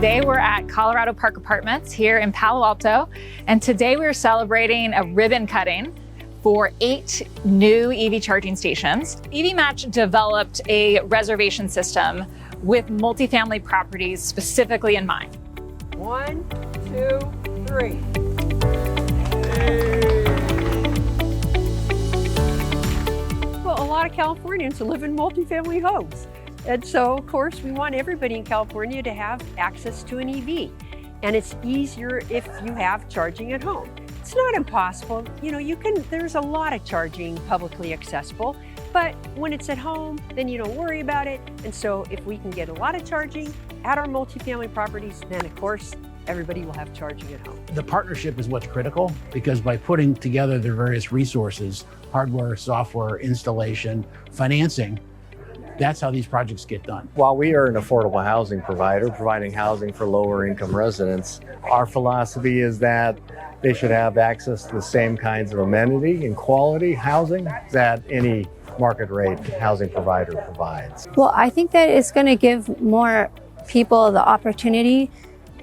Today we're at Colorado Park Apartments here in Palo Alto, and today we're celebrating a ribbon cutting for 8 new EV charging stations. EVmatch developed a reservation system with multifamily properties specifically in mind. 1, 2, 3. Well, a lot of Californians live in multifamily homes. And so, of course, we want everybody in California to have access to an EV. And it's easier if you have charging at home. It's not impossible. You know, there's a lot of charging publicly accessible, but when it's at home, then you don't worry about it. And so if we can get a lot of charging at our multifamily properties, then of course, everybody will have charging at home. The partnership is what's critical, because by putting together the various resources, hardware, software, installation, financing, that's how these projects get done. While we are an affordable housing provider, providing housing for lower income residents, our philosophy is that they should have access to the same kinds of amenity and quality housing that any market rate housing provider provides. Well, I think that it's going to give more people the opportunity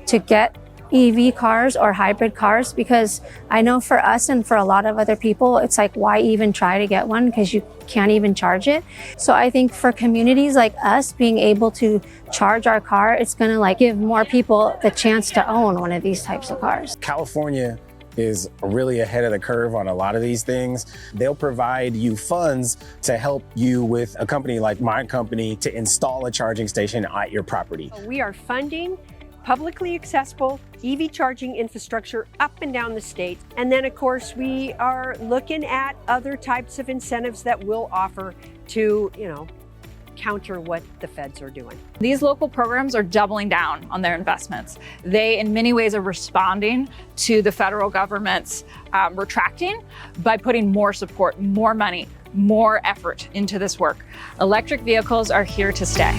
to get EV cars or hybrid cars, because I know for us and for a lot of other people, it's like, why even try to get one because you can't even charge it? So I think for communities like us, being able to charge our car, it's going to give more people the chance to own one of these types of cars. California is really ahead of the curve on a lot of these things. They'll provide you funds to help you with a company like my company to install a charging station at your property. We are funding publicly accessible EV charging infrastructure up and down the state. And then of course, we are looking at other types of incentives that we'll offer to, counter what the feds are doing. These local programs are doubling down on their investments. They, in many ways, are responding to the federal government's retracting by putting more support, more money, more effort into this work. Electric vehicles are here to stay.